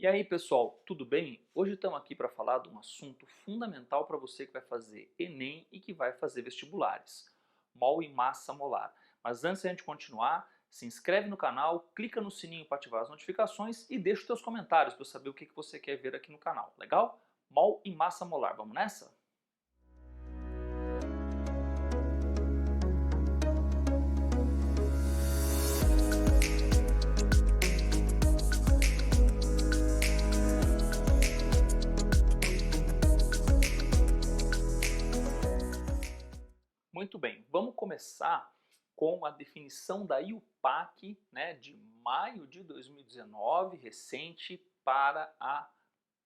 E aí, pessoal, tudo bem? Hoje estamos aqui para falar de um assunto fundamental para você que vai fazer Enem e que vai fazer vestibulares: mol e massa molar. Mas antes de a gente continuar, se inscreve no canal, clica no sininho para ativar as notificações e deixa os seus comentários para eu saber o que você quer ver aqui no canal, legal? Mol e massa molar, vamos nessa? Muito bem, vamos começar com a definição da IUPAC, de maio de 2019, recente, para a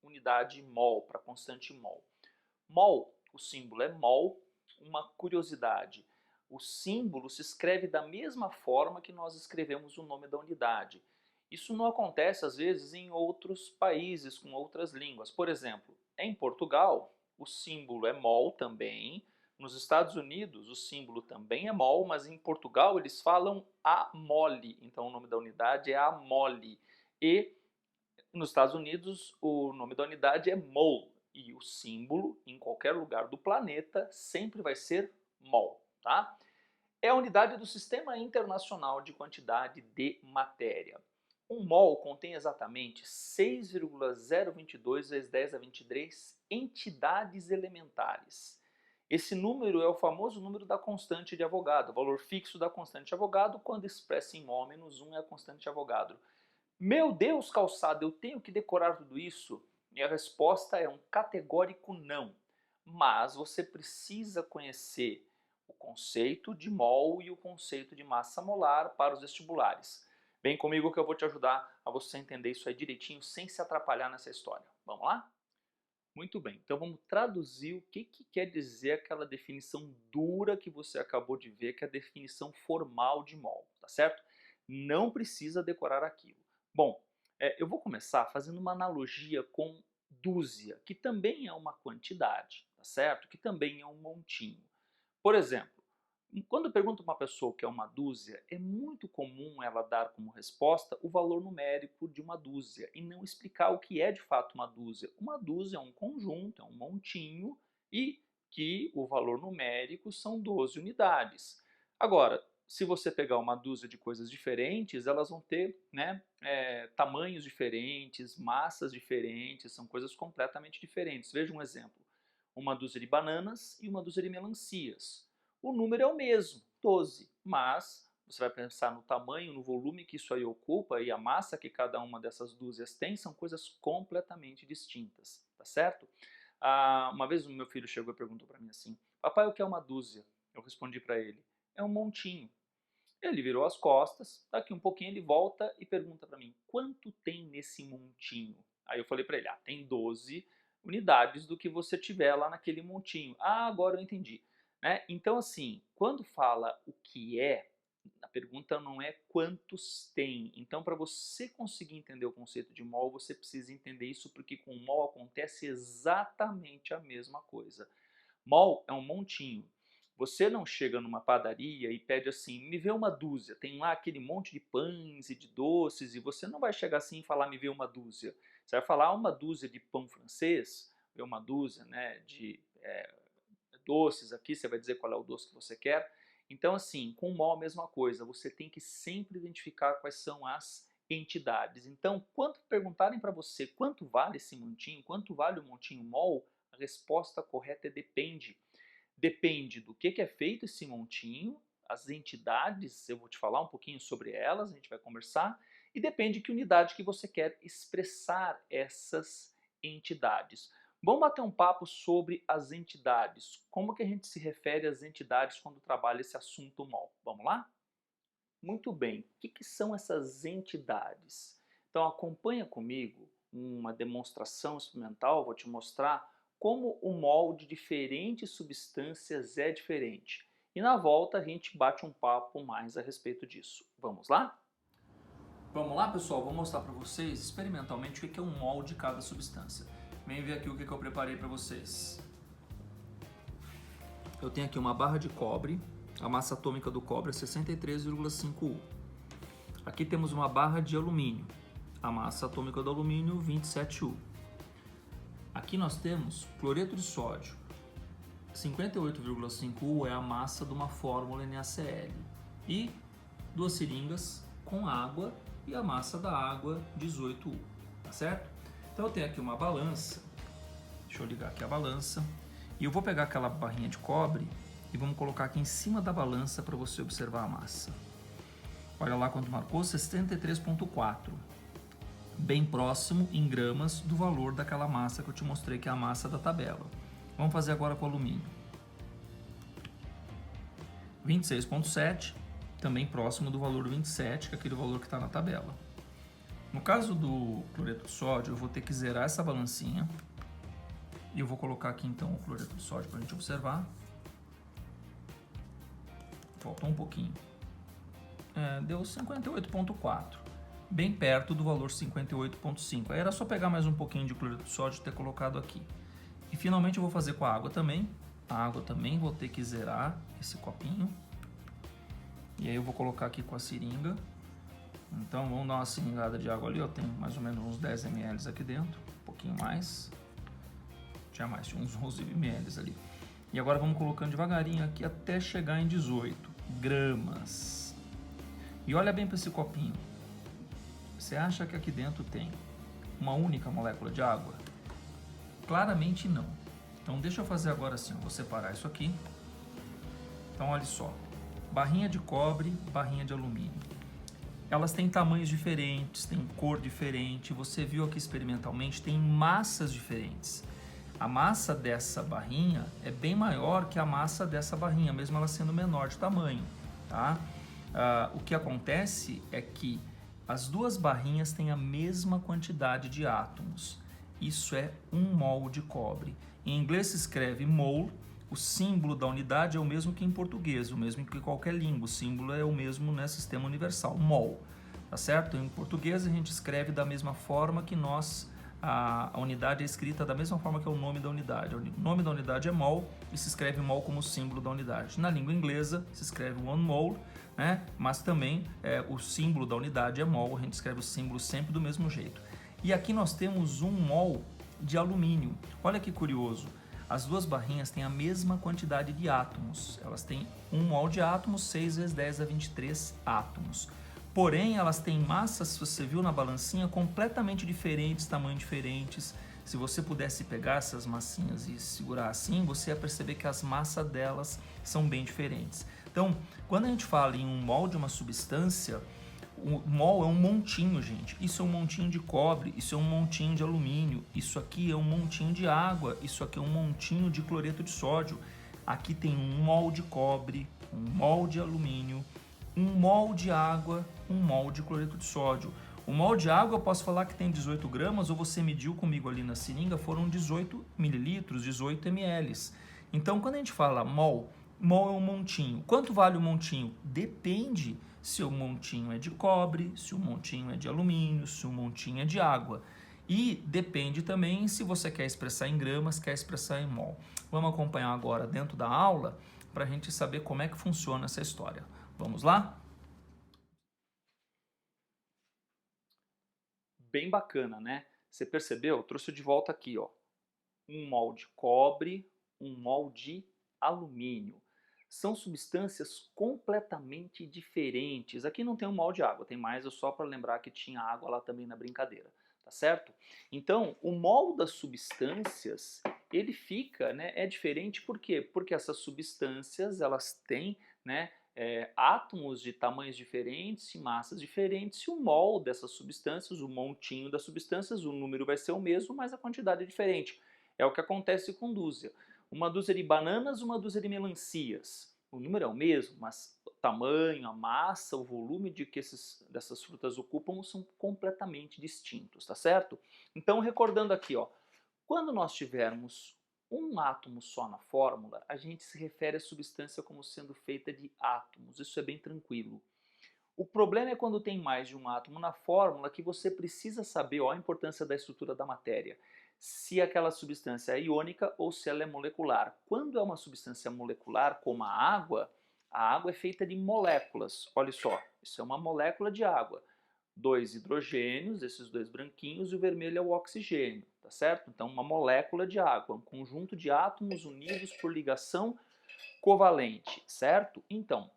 unidade mol, para a constante mol. Mol, o símbolo é mol. Uma curiosidade: o símbolo se escreve da mesma forma que nós escrevemos o nome da unidade. Isso não acontece às vezes em outros países com outras línguas. Por exemplo, em Portugal, o símbolo é mol também. Nos Estados Unidos, o símbolo também é mol, mas em Portugal eles falam amole. Então o nome da unidade é amole. E nos Estados Unidos, o nome da unidade é mol. E o símbolo, em qualquer lugar do planeta, sempre vai ser mol, tá? É a unidade do Sistema Internacional de Quantidade de Matéria. Um mol contém exatamente 6,022 vezes 10 a 23 entidades elementares. Esse número é o famoso número da constante de Avogadro, o valor fixo da constante de Avogadro, quando expressa em mol menos 1 é a constante de Avogadro. Meu Deus, Calçado, eu tenho que decorar tudo isso? E a resposta é um categórico não. Mas você precisa conhecer o conceito de mol e o conceito de massa molar para os vestibulares. Vem comigo que eu vou te ajudar a você entender isso aí direitinho, sem se atrapalhar nessa história. Vamos lá? Muito bem, então vamos traduzir o que quer dizer aquela definição dura que você acabou de ver, que é a definição formal de mol, tá certo? Não precisa decorar aquilo. Bom, eu vou começar fazendo uma analogia com dúzia, que também é uma quantidade, tá certo? Que também é um montinho. Por exemplo, quando eu pergunto para uma pessoa o que é uma dúzia, é muito comum ela dar como resposta o valor numérico de uma dúzia e não explicar o que é de fato uma dúzia. Uma dúzia é um conjunto, é um montinho e que o valor numérico são 12 unidades. Agora, se você pegar uma dúzia de coisas diferentes, elas vão ter tamanhos diferentes, massas diferentes, são coisas completamente diferentes. Veja um exemplo: uma dúzia de bananas e uma dúzia de melancias. O número é o mesmo, 12, mas você vai pensar no tamanho, no volume que isso aí ocupa e a massa que cada uma dessas dúzias tem, são coisas completamente distintas, tá certo? Uma vez o meu filho chegou e perguntou para mim assim: papai, o que é uma dúzia? Eu respondi para ele: é um montinho. Ele virou as costas, daqui um pouquinho ele volta e pergunta para mim: quanto tem nesse montinho? Aí eu falei para ele: tem 12 unidades do que você tiver lá naquele montinho. Agora eu entendi. Então, assim, quando fala o que é, a pergunta não é quantos tem. Então, para você conseguir entender o conceito de mol, você precisa entender isso, porque com mol acontece exatamente a mesma coisa. Mol é um montinho. Você não chega numa padaria e pede assim: me vê uma dúzia. Tem lá aquele monte de pães e de doces e você não vai chegar assim e falar: me vê uma dúzia. Você vai falar uma dúzia de pão francês, vê uma dúzia de doces aqui, você vai dizer qual é o doce que você quer. Então, assim, com o mol a mesma coisa, você tem que sempre identificar quais são as entidades. Então, quando perguntarem para você quanto vale esse montinho, quanto vale o montinho mol, a resposta correta é depende. Depende do que é feito esse montinho, as entidades, eu vou te falar um pouquinho sobre elas, a gente vai conversar, e depende de que unidade que você quer expressar essas entidades. Vamos bater um papo sobre as entidades. Como que a gente se refere às entidades quando trabalha esse assunto mol? Vamos lá? Muito bem. O que são essas entidades? Então acompanha comigo uma demonstração experimental, vou te mostrar como o mol de diferentes substâncias é diferente. E na volta a gente bate um papo mais a respeito disso. Vamos lá? Vamos lá, pessoal? Vou mostrar para vocês experimentalmente o que é um mol de cada substância. Vem ver aqui o que eu preparei para vocês. Eu tenho aqui uma barra de cobre, a massa atômica do cobre é 63,5 U. Aqui temos uma barra de alumínio, a massa atômica do alumínio 27U. Aqui nós temos cloreto de sódio, 58,5U é a massa de uma fórmula NaCl. E 2 seringas com água e a massa da água 18U, tá certo? Então eu tenho aqui uma balança, deixa eu ligar aqui a balança, e eu vou pegar aquela barrinha de cobre e vamos colocar aqui em cima da balança para você observar a massa. Olha lá quanto marcou, 63,4. Bem próximo em gramas do valor daquela massa que eu te mostrei, que é a massa da tabela. Vamos fazer agora com o alumínio. 26,7, também próximo do valor 27, que é aquele valor que está na tabela. No caso do cloreto de sódio, eu vou ter que zerar essa balancinha. E eu vou colocar aqui então o cloreto de sódio para a gente observar. Faltou um pouquinho. Deu 58,4. Bem perto do valor 58,5. Aí era só pegar mais um pouquinho de cloreto de sódio e ter colocado aqui. E finalmente eu vou fazer com a água também. A água também vou ter que zerar esse copinho. E aí eu vou colocar aqui com a seringa. Então vamos dar uma seringada de água ali, ó. Tem mais ou menos uns 10 ml aqui dentro. Um pouquinho mais. Tinha mais, tinha uns 11 ml ali. E agora vamos colocando devagarinho aqui até chegar em 18 gramas. E olha bem para esse copinho. Você acha que aqui dentro tem uma única molécula de água? Claramente não. Então deixa eu fazer agora assim, eu vou separar isso aqui. Então olha só, barrinha de cobre, barrinha de alumínio. Elas têm tamanhos diferentes, têm cor diferente, você viu aqui experimentalmente, tem massas diferentes. A massa dessa barrinha é bem maior que a massa dessa barrinha, mesmo ela sendo menor de tamanho, tá? O que acontece é que as duas barrinhas têm a mesma quantidade de átomos. Isso é 1 mol de cobre. Em inglês se escreve mole, o símbolo da unidade é o mesmo que em português, o mesmo que em qualquer língua, o símbolo é o mesmo, né, sistema universal, mol, tá certo? Em português a gente escreve da mesma forma que nós, a unidade é escrita da mesma forma que é o nome da unidade. O nome da unidade é mol e se escreve mol como símbolo da unidade. Na língua inglesa se escreve one mole, né? Mas também o símbolo da unidade é mol, a gente escreve o símbolo sempre do mesmo jeito. E aqui nós temos 1 mol de alumínio. Olha que curioso, as duas barrinhas têm a mesma quantidade de átomos. Elas têm 1 mol de átomos, 6 vezes 10 a 23 átomos. Porém, elas têm massas, você viu na balancinha, completamente diferentes, tamanhos diferentes. Se você pudesse pegar essas massinhas e segurar assim, você ia perceber que as massas delas são bem diferentes. Então, quando a gente fala em 1 mol de uma substância, o mol é um montinho, gente. Isso é um montinho de cobre, isso é um montinho de alumínio, isso aqui é um montinho de água, isso aqui é um montinho de cloreto de sódio. Aqui tem 1 mol de cobre, 1 mol de alumínio, 1 mol de água, 1 mol de cloreto de sódio. O mol de água eu posso falar que tem 18 gramas, ou você mediu comigo ali na seringa, foram 18 mililitros, 18 ml. Então, quando a gente fala mol, mol é um montinho. Quanto vale o montinho? Depende se o montinho é de cobre, se o montinho é de alumínio, se o montinho é de água. E depende também se você quer expressar em gramas, quer expressar em mol. Vamos acompanhar agora dentro da aula para a gente saber como é que funciona essa história. Vamos lá? Bem bacana, né? Você percebeu? Eu trouxe de volta aqui, ó. 1 mol de cobre, 1 mol de alumínio. São substâncias completamente diferentes. Aqui não tem 1 mol de água, tem mais, só para lembrar que tinha água lá também na brincadeira, tá certo? Então, o mol das substâncias, ele fica, né, é diferente por quê? Porque essas substâncias, elas têm, né, átomos de tamanhos diferentes e massas diferentes, e o mol dessas substâncias, o montinho das substâncias, o número vai ser o mesmo, mas a quantidade é diferente. É o que acontece com dúzia. Uma dúzia de bananas, uma dúzia de melancias. O número é o mesmo, mas o tamanho, a massa, o volume de que dessas frutas ocupam são completamente distintos, tá certo? Então, recordando aqui, ó, quando nós tivermos um átomo só na fórmula, a gente se refere à substância como sendo feita de átomos. Isso é bem tranquilo. O problema é quando tem mais de um átomo na fórmula que você precisa saber, ó, a importância da estrutura da matéria. Se aquela substância é iônica ou se ela é molecular. Quando é uma substância molecular, como a água é feita de moléculas. Olha só, isso é uma molécula de água. dois hidrogênios, esses dois branquinhos, e o vermelho é o oxigênio, tá certo? Então, uma molécula de água, um conjunto de átomos unidos por ligação covalente, certo? Então,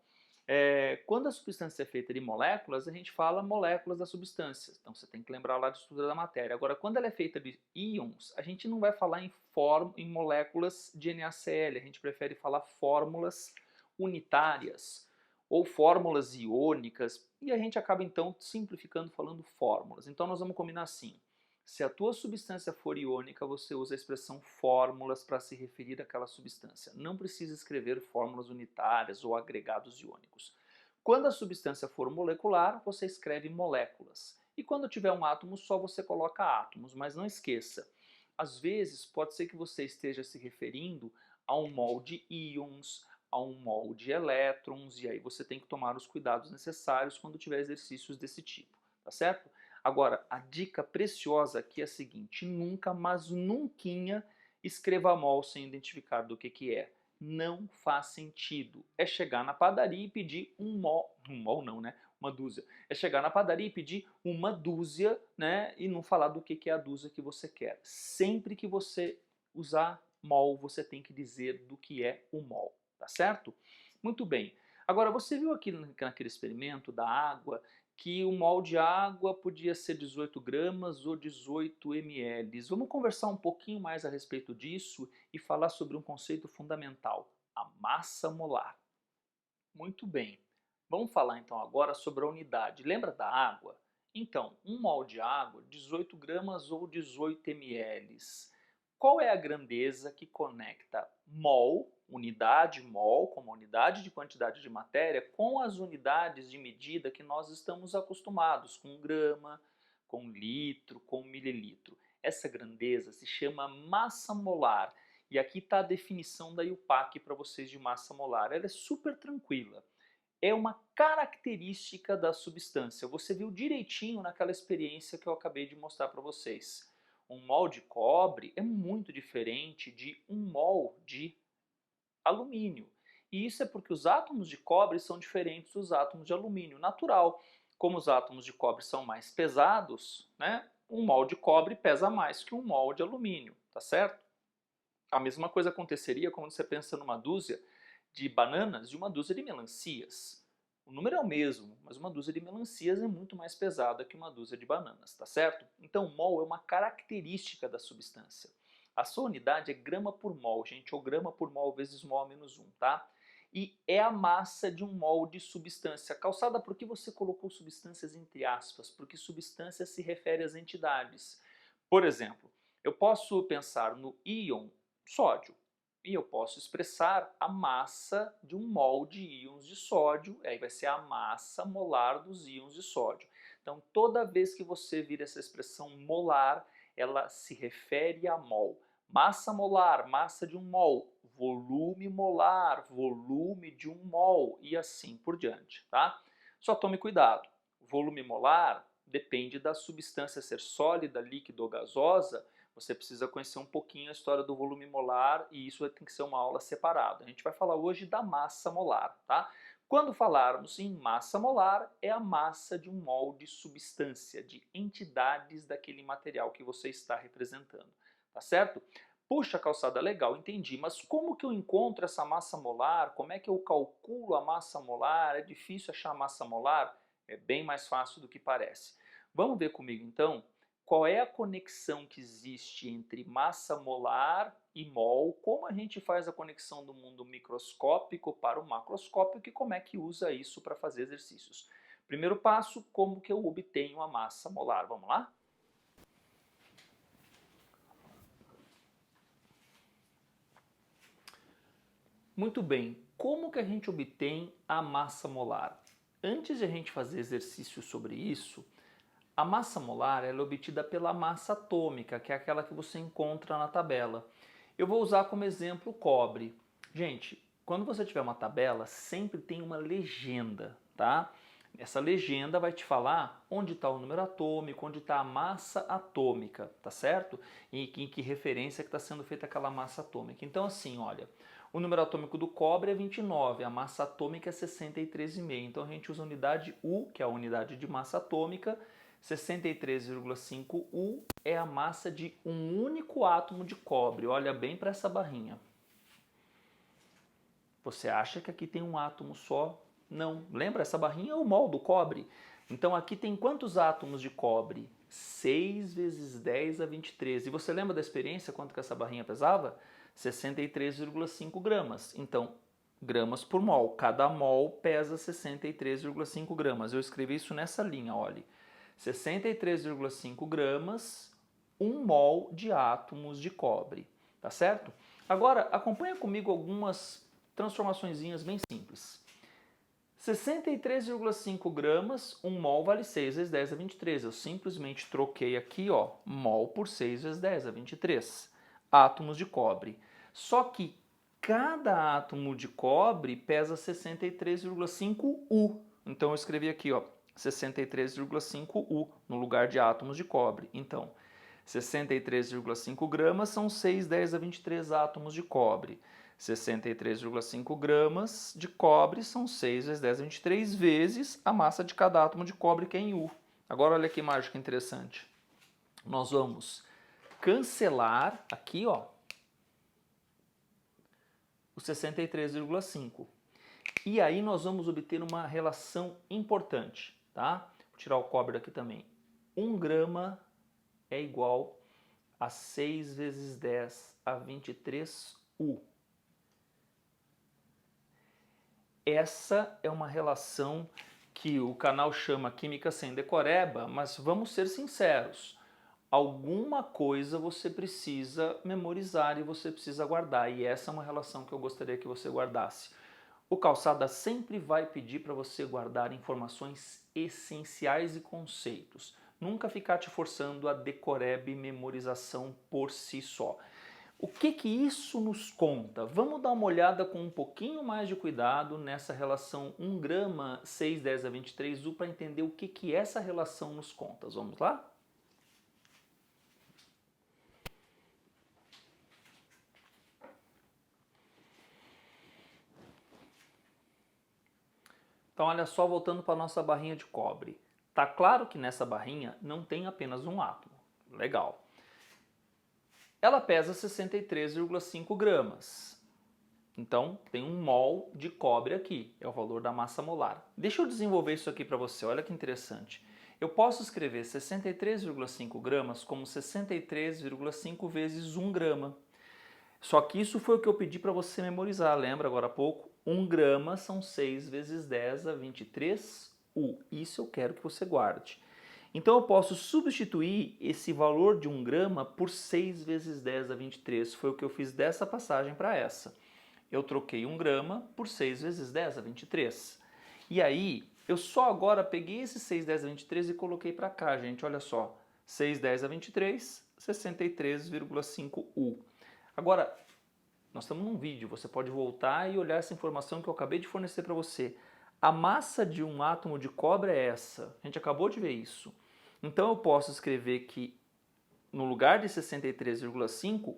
quando a substância é feita de moléculas, a gente fala moléculas da substância. Então, você tem que lembrar lá de estrutura da matéria. Agora, quando ela é feita de íons, a gente não vai falar em moléculas de NaCl, a gente prefere falar fórmulas unitárias ou fórmulas iônicas, e a gente acaba então simplificando falando fórmulas. Então nós vamos combinar assim: se a tua substância for iônica, você usa a expressão fórmulas para se referir àquela substância. Não precisa escrever fórmulas unitárias ou agregados iônicos. Quando a substância for molecular, você escreve moléculas. E quando tiver um átomo só, você coloca átomos. Mas não esqueça, às vezes pode ser que você esteja se referindo a um mol de íons, a um mol de elétrons, e aí você tem que tomar os cuidados necessários quando tiver exercícios desse tipo, tá certo? Agora, a dica preciosa aqui é a seguinte: nunca, mas nunquinha escreva mol sem identificar do que é. Não faz sentido. É chegar na padaria e pedir um mol não, né? Uma dúzia. É chegar na padaria e pedir uma dúzia, né? E não falar do que é a dúzia que você quer. Sempre que você usar mol, você tem que dizer do que é o mol. Tá certo? Muito bem. Agora, você viu aqui naquele experimento da água que o mol de água podia ser 18 gramas ou 18 ml. Vamos conversar um pouquinho mais a respeito disso e falar sobre um conceito fundamental, a massa molar. Muito bem. Vamos falar então agora sobre a unidade. Lembra da água? Então, um mol de água, 18 gramas ou 18 ml. Qual é a grandeza que conecta mol, unidade mol, como unidade de quantidade de matéria, com as unidades de medida que nós estamos acostumados, com grama, com litro, com mililitro? Essa grandeza se chama massa molar. E aqui está a definição da IUPAC para vocês de massa molar. Ela é super tranquila. É uma característica da substância. Você viu direitinho naquela experiência que eu acabei de mostrar para vocês. Um mol de cobre é muito diferente de um mol de alumínio. E isso é porque os átomos de cobre são diferentes dos átomos de alumínio. Natural. Como os átomos de cobre são mais pesados, né? Um mol de cobre pesa mais que um mol de alumínio, tá certo? A mesma coisa aconteceria quando você pensa numa dúzia de bananas e uma dúzia de melancias. O número é o mesmo, mas uma dúzia de melancias é muito mais pesada que uma dúzia de bananas, tá certo? Então, mol é uma característica da substância. A sua unidade é grama por mol, gente, ou grama por mol vezes mol menos 1, tá? E é a massa de um mol de substância. Calçada, por que você colocou substâncias entre aspas? Porque substância se refere às entidades. Por exemplo, eu posso pensar no íon sódio. E eu posso expressar a massa de um mol de íons de sódio, aí vai ser a massa molar dos íons de sódio. Então, toda vez que você vir essa expressão molar, ela se refere a mol. Massa molar, massa de um mol. Volume molar, volume de um mol, e assim por diante, tá? Só tome cuidado. Volume molar depende da substância ser sólida, líquida ou gasosa. Você precisa conhecer um pouquinho a história do volume molar e isso tem que ser uma aula separada. A gente vai falar hoje da massa molar, tá? Quando falarmos em massa molar, é a massa de um mol de substância, de entidades daquele material que você está representando, tá certo? Puxa, Calçada, legal, entendi, mas como que eu encontro essa massa molar? Como é que eu calculo a massa molar? É difícil achar a massa molar? É bem mais fácil do que parece. Vamos ver comigo então qual é a conexão que existe entre massa molar e mol, como a gente faz a conexão do mundo microscópico para o macroscópico e como é que usa isso para fazer exercícios. Primeiro passo, como que eu obtenho a massa molar? Vamos lá? Muito bem, como que a gente obtém a massa molar? Antes de a gente fazer exercício sobre isso, a massa molar é obtida pela massa atômica, que é aquela que você encontra na tabela. Eu vou usar como exemplo o cobre. Gente, quando você tiver uma tabela, sempre tem uma legenda, tá? Essa legenda vai te falar onde está o número atômico, onde está a massa atômica, tá certo? E em que referência que está sendo feita aquela massa atômica. Então assim, olha, o número atômico do cobre é 29, a massa atômica é 63,5. Então a gente usa a unidade U, que é a unidade de massa atômica. 63,5 U é a massa de um único átomo de cobre. Olha bem para essa barrinha. Você acha que aqui tem um átomo só? Não. Lembra? Essa barrinha é o mol do cobre. Então aqui tem quantos átomos de cobre? 6 vezes 10 a 23. E você lembra da experiência quanto que essa barrinha pesava? 63,5 gramas. Então, gramas por mol. Cada mol pesa 63,5 gramas. Eu escrevi isso nessa linha, olhe. 63,5 gramas, 1 mol de átomos de cobre. Tá certo? Agora, acompanha comigo algumas transformaçõezinhas bem simples. 63,5 gramas, 1 mol vale 6 vezes 10 a 23. Eu simplesmente troquei aqui, ó, mol por 6 vezes 10 a 23. Átomos de cobre. Só que cada átomo de cobre pesa 63,5 U. Então eu escrevi aqui, ó, 63,5 U no lugar de átomos de cobre. Então, 63,5 gramas são 6 10 a 23 átomos de cobre. 63,5 gramas de cobre são 6 vezes 10 a 23 vezes a massa de cada átomo de cobre, que é em U. Agora olha que mágica interessante. Nós vamos cancelar aqui, ó, o 63,5. E aí nós vamos obter uma relação importante, tá? Vou tirar o cobre daqui também. 1 grama é igual a 6 vezes 10 a 23 U. Essa é uma relação que o canal chama Química Sem Decoreba, mas vamos ser sinceros. Alguma coisa você precisa memorizar e você precisa guardar, e essa é uma relação que eu gostaria que você guardasse. O Calçada sempre vai pedir para você guardar informações essenciais e conceitos. Nunca ficar te forçando a decoreba e memorização por si só. O que isso nos conta? Vamos dar uma olhada com um pouquinho mais de cuidado nessa relação 1 grama 6 10 a 23 U para entender o que essa relação nos conta. Vamos lá? Então olha só, voltando para a nossa barrinha de cobre. Tá claro que nessa barrinha não tem apenas um átomo. Legal. Ela pesa 63,5 gramas. Então tem um mol de cobre aqui, é o valor da massa molar. Deixa eu desenvolver isso aqui para você, olha que interessante. Eu posso escrever 63,5 gramas como 63,5 vezes 1 grama. Só que isso foi o que eu pedi para você memorizar, lembra agora há pouco? 1 grama são 6 vezes 10 a 23 U. Isso eu quero que você guarde. Então eu posso substituir esse valor de 1 grama por 6 vezes 10 a 23. Foi o que eu fiz dessa passagem para essa. Eu troquei 1 grama por 6 vezes 10 a 23. E aí, eu só agora peguei esse 6, 10 a 23 e coloquei para cá, gente. Olha só, 6, 10 a 23, 63,5 U. Agora, nós estamos num vídeo, você pode voltar e olhar essa informação que eu acabei de fornecer para você. A massa de um átomo de cobre é essa. A gente acabou de ver isso. Então eu posso escrever que no lugar de 63,5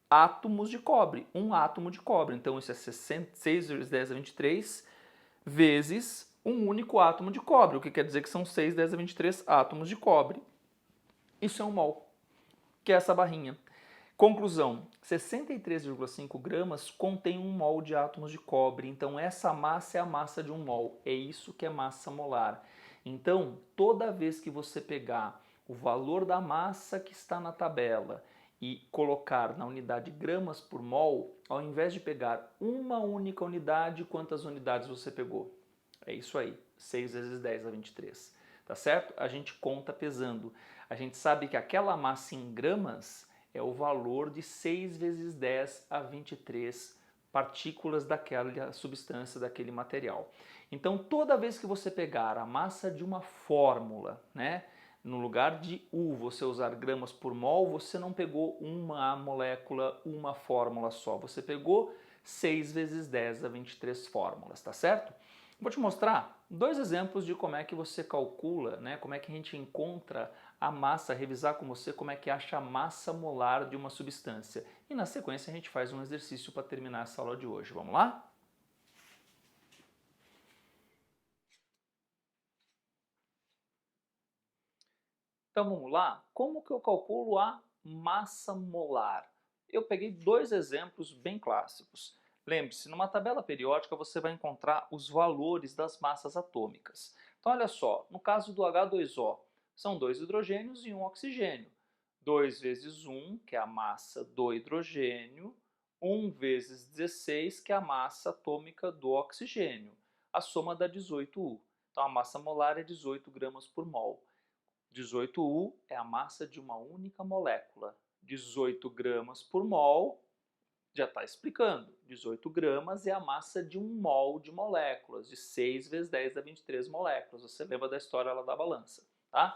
átomos de cobre, um átomo de cobre. Então isso é 6 vezes 10 a 23 vezes um único átomo de cobre, o que quer dizer que são 6, 10 a 23 átomos de cobre. Isso é um mol, que é essa barrinha. Conclusão, 63,5 gramas contém 1 mol de átomos de cobre, então essa massa é a massa de 1 mol, é isso que é massa molar. Então, toda vez que você pegar o valor da massa que está na tabela e colocar na unidade gramas por mol, ao invés de pegar uma única unidade, quantas unidades você pegou? É isso aí, 6 vezes 10 a 23, tá certo? A gente conta pesando. A gente sabe que aquela massa em gramas é o valor de 6 vezes 10 a 23 partículas daquela substância, daquele material. Então, toda vez que você pegar a massa de uma fórmula, né, no lugar de U você usar gramas por mol, você não pegou uma molécula, uma fórmula só. Você pegou 6 vezes 10 a 23 fórmulas, tá certo? Vou te mostrar dois exemplos de como é que você calcula, né, como é que a gente encontra a massa, revisar com você como é que acha a massa molar de uma substância. E na sequência a gente faz um exercício para terminar essa aula de hoje. Vamos lá? Então vamos lá? Como que eu calculo a massa molar? Eu peguei dois exemplos bem clássicos. Lembre-se, numa tabela periódica você vai encontrar os valores das massas atômicas. Então olha só, no caso do H2O, são dois hidrogênios e um oxigênio. 2 vezes 1, que é a massa do hidrogênio, 1 vezes 16, que é a massa atômica do oxigênio. A soma dá 18U. Então a massa molar é 18 gramas por mol. 18U é a massa de uma única molécula. 18 gramas por mol, já está explicando. 18 gramas é a massa de um mol de moléculas, de 6 vezes 10 a 23 moléculas. Você lembra da história lá da balança, tá?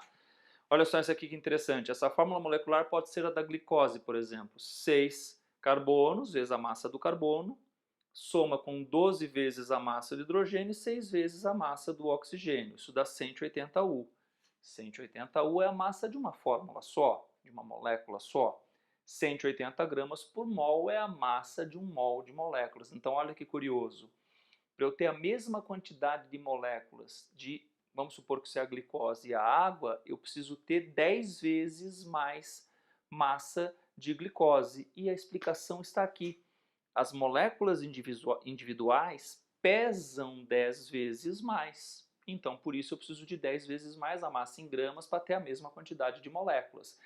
Olha só isso aqui que interessante. Essa fórmula molecular pode ser a da glicose, por exemplo. 6 carbonos vezes a massa do carbono, soma com 12 vezes a massa do hidrogênio e 6 vezes a massa do oxigênio. Isso dá 180U. 180U é a massa de uma fórmula só, de uma molécula só. 180 gramas por mol é a massa de um mol de moléculas. Então, olha que curioso. Para eu ter a mesma quantidade de moléculas de, vamos supor que isso é a glicose e a água, eu preciso ter 10 vezes mais massa de glicose. E a explicação está aqui. As moléculas individuais pesam 10 vezes mais. Então, por isso eu preciso de 10 vezes mais a massa em gramas para ter a mesma quantidade de moléculas.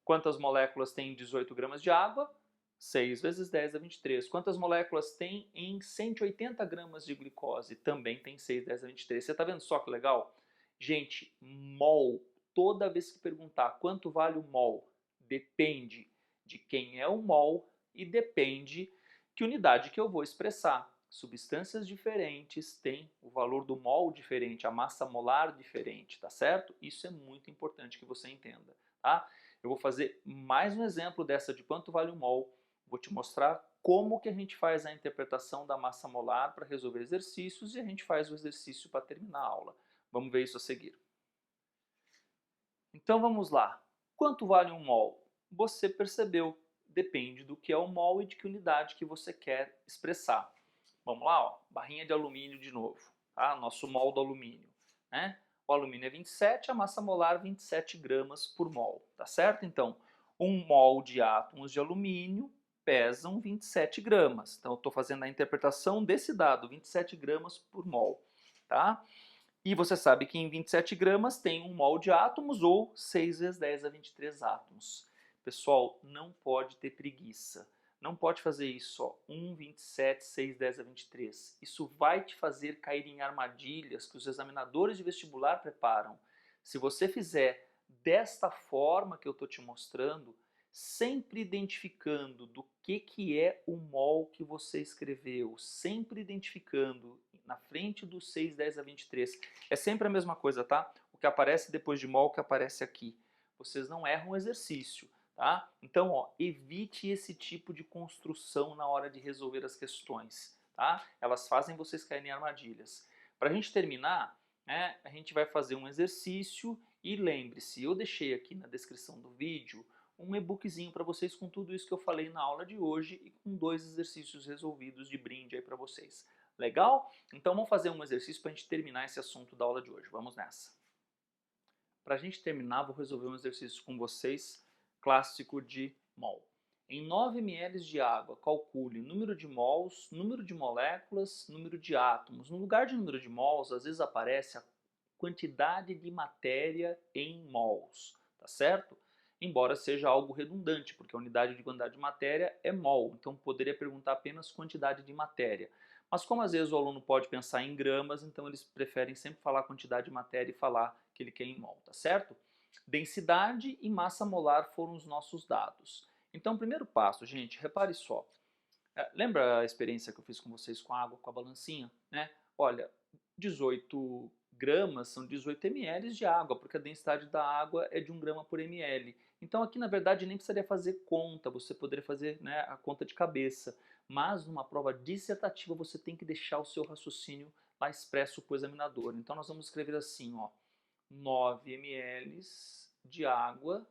Quantas moléculas tem em 18 gramas de água? 6 vezes 10 dá 23. Quantas moléculas tem em 180 gramas de glicose? Também tem 6, 10 a 23. Você está vendo só que legal? Gente, mol, toda vez que perguntar quanto vale o mol, depende de quem é o mol e depende que unidade que eu vou expressar. Substâncias diferentes têm o valor do mol diferente, a massa molar diferente, tá certo? Isso é muito importante que você entenda, tá? Eu vou fazer mais um exemplo dessa de quanto vale o mol. Vou te mostrar como que a gente faz a interpretação da massa molar para resolver exercícios e a gente faz o exercício para terminar a aula. Vamos ver isso a seguir. Então vamos lá. Quanto vale um mol? Você percebeu, depende do que é o mol e de que unidade que você quer expressar. Vamos lá, ó, barrinha de alumínio de novo, tá? Nosso mol do alumínio, né? O alumínio é 27, a massa molar 27 gramas por mol, tá certo? Então, um mol de átomos de alumínio pesam 27 gramas. Então, eu estou fazendo a interpretação desse dado, 27 gramas por mol, tá? E você sabe que em 27 gramas tem um mol de átomos ou 6 vezes 10 a 23 átomos. Pessoal, não pode ter preguiça. Não pode fazer isso, ó, 1, 27, 6, 10 a 23. Isso vai te fazer cair em armadilhas que os examinadores de vestibular preparam. Se você fizer desta forma que eu estou te mostrando, sempre identificando do que é o mol que você escreveu, sempre identificando na frente do 6, 10 a 23. É sempre a mesma coisa, tá? O que aparece depois de mol, o que aparece aqui. Vocês não erram o exercício, tá? Então, ó, evite esse tipo de construção na hora de resolver as questões, tá? Elas fazem vocês caírem em armadilhas. Para a gente terminar, né, a gente vai fazer um exercício e lembre-se, eu deixei aqui na descrição do vídeo um e-bookzinho para vocês com tudo isso que eu falei na aula de hoje e com 2 exercícios resolvidos de brinde aí para vocês. Legal? Então vamos fazer um exercício para a gente terminar esse assunto da aula de hoje. Vamos nessa. Para a gente terminar, vou resolver um exercício com vocês, clássico de mol. Em 9 ml de água, calcule número de mols, número de moléculas, número de átomos. No lugar de número de mols, às vezes aparece a quantidade de matéria em mols, tá certo? Embora seja algo redundante, porque a unidade de quantidade de matéria é mol, então poderia perguntar apenas quantidade de matéria. Mas como às vezes o aluno pode pensar em gramas, então eles preferem sempre falar quantidade de matéria e falar que ele quer em mol, tá certo? Densidade e massa molar foram os nossos dados. Então, primeiro passo, gente, repare só. Lembra a experiência que eu fiz com vocês com a água, com a balancinha, né? Olha, 18 gramas são 18 ml de água, porque a densidade da água é de 1 grama por ml. Então aqui na verdade nem precisaria fazer conta, você poderia fazer, né, a conta de cabeça. Mas numa prova dissertativa você tem que deixar o seu raciocínio lá expresso para o examinador. Então nós vamos escrever assim, ó, 9 ml de água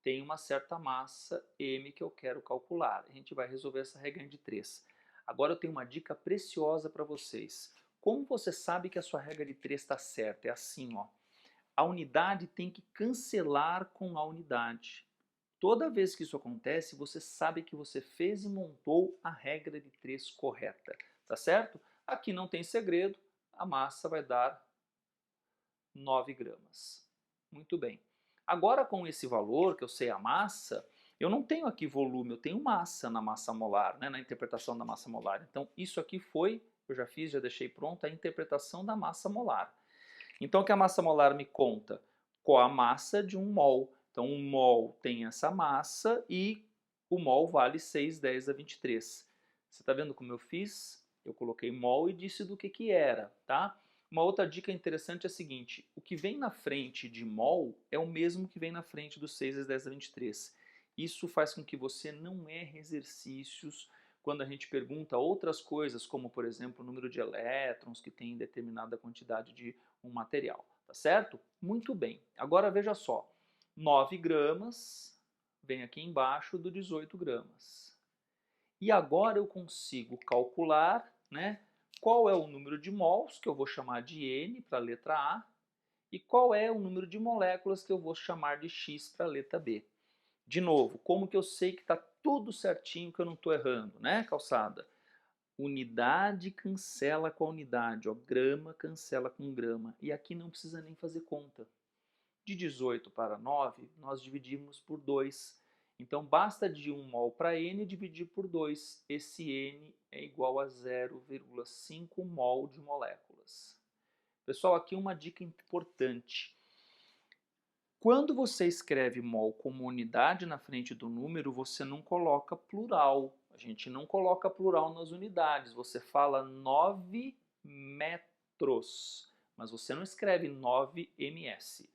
tem uma certa massa M que eu quero calcular. A gente vai resolver essa regra de 3. Agora eu tenho uma dica preciosa para vocês. Como você sabe que a sua regra de 3 está certa? É assim, ó. A unidade tem que cancelar com a unidade. Toda vez que isso acontece, você sabe que você fez e montou a regra de 3 correta. Tá certo? Aqui não tem segredo, a massa vai dar 9 gramas. Muito bem. Agora com esse valor, que eu sei a massa, eu não tenho aqui volume, eu tenho massa na massa molar, né, na interpretação da massa molar. Então isso aqui foi, eu já fiz, já deixei pronta a interpretação da massa molar. Então o que a massa molar me conta? Qual a massa de um mol. Então um mol tem essa massa e o mol vale 6,10 a 23. Você está vendo como eu fiz? Eu coloquei mol e disse do que era, tá? Uma outra dica interessante é a seguinte, o que vem na frente de mol é o mesmo que vem na frente dos 6 vezes 10 a 23. Isso faz com que você não erre exercícios quando a gente pergunta outras coisas, como por exemplo o número de elétrons que tem determinada quantidade de um material, tá certo? Muito bem, agora veja só, 9 gramas vem aqui embaixo do 18 gramas. E agora eu consigo calcular, né, qual é o número de mols, que eu vou chamar de N para a letra A, e qual é o número de moléculas que eu vou chamar de X para a letra B. De novo, como que eu sei que está tudo certinho, que eu não estou errando, né, calçada? Unidade cancela com a unidade, ó, grama cancela com grama. E aqui não precisa nem fazer conta. De 18 para 9, nós dividimos por 2. Então basta de 1 mol para N dividir por 2. Esse N é igual a 0,5 mol de moléculas. Pessoal, aqui uma dica importante. Quando você escreve mol como unidade na frente do número, você não coloca plural. A gente não coloca plural nas unidades. Você fala 9 metros, mas você não escreve 9 ms.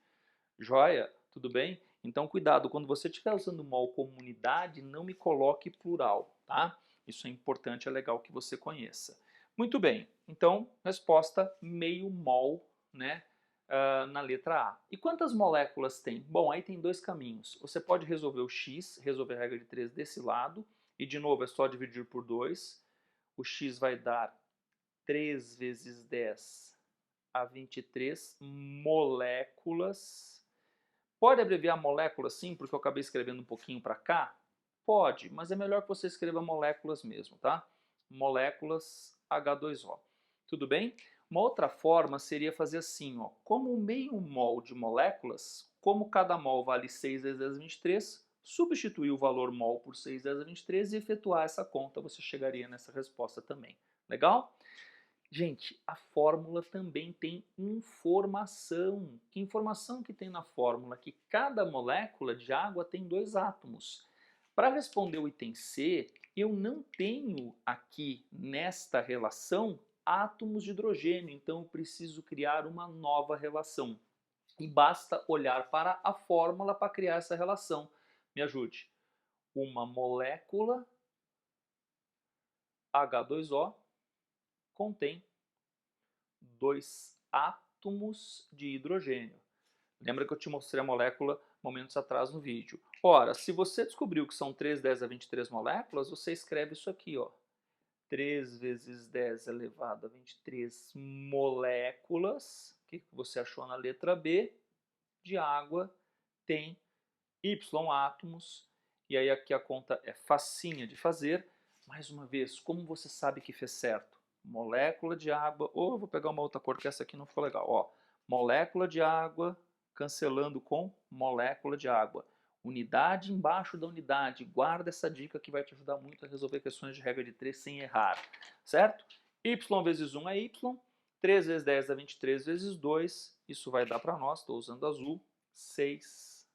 Joia? Tudo bem? Então cuidado, quando você estiver usando mol como unidade, não me coloque plural, tá? Isso é importante, é legal que você conheça. Muito bem, então resposta meio mol, né? Na letra A. E quantas moléculas tem? Bom, aí tem dois caminhos. Você pode resolver o X, resolver a regra de 3 desse lado, e de novo é só dividir por 2. O X vai dar 3 vezes 10 a 23 moléculas. Pode abreviar molécula sim, porque eu acabei escrevendo um pouquinho para cá? Pode, mas é melhor que você escreva moléculas mesmo, tá? Moléculas H2O. Tudo bem? Uma outra forma seria fazer assim, ó. Como meio mol de moléculas, como cada mol vale 6 vezes 10 a 23, substituir o valor mol por 6 vezes 10 a 23 e efetuar essa conta, você chegaria nessa resposta também. Legal? Gente, a fórmula também tem informação. Que informação que tem na fórmula? Que cada molécula de água tem 2 átomos. Para responder o item C, eu não tenho aqui nesta relação átomos de hidrogênio, então eu preciso criar uma nova relação. E basta olhar para a fórmula para criar essa relação. Me ajude. Uma molécula H2O contém 2 átomos de hidrogênio. Lembra que eu te mostrei a molécula momentos atrás no vídeo. Ora, se você descobriu que são 3, 10 a 23 moléculas, você escreve isso aqui, ó. 3 vezes 10 elevado a 23 moléculas, que você achou na letra B, de água, tem Y átomos, e aí aqui a conta é facinha de fazer. Mais uma vez, como você sabe que fez certo? Molécula de água, ou vou pegar uma outra cor que essa aqui não ficou legal, ó. Molécula de água, cancelando com molécula de água. Unidade embaixo da unidade, guarda essa dica que vai te ajudar muito a resolver questões de regra de 3 sem errar, certo? Y vezes 1 é Y, 3 vezes 10 dá 23 vezes 2, isso vai dar para nós, estou usando azul, 6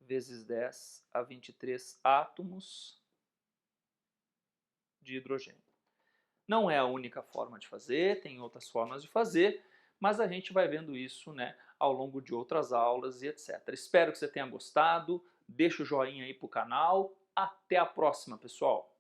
vezes 10 a 23 átomos de hidrogênio. Não é a única forma de fazer, tem outras formas de fazer, mas a gente vai vendo isso, né, ao longo de outras aulas e etc. Espero que você tenha gostado, deixa o joinha aí pro canal, até a próxima, pessoal!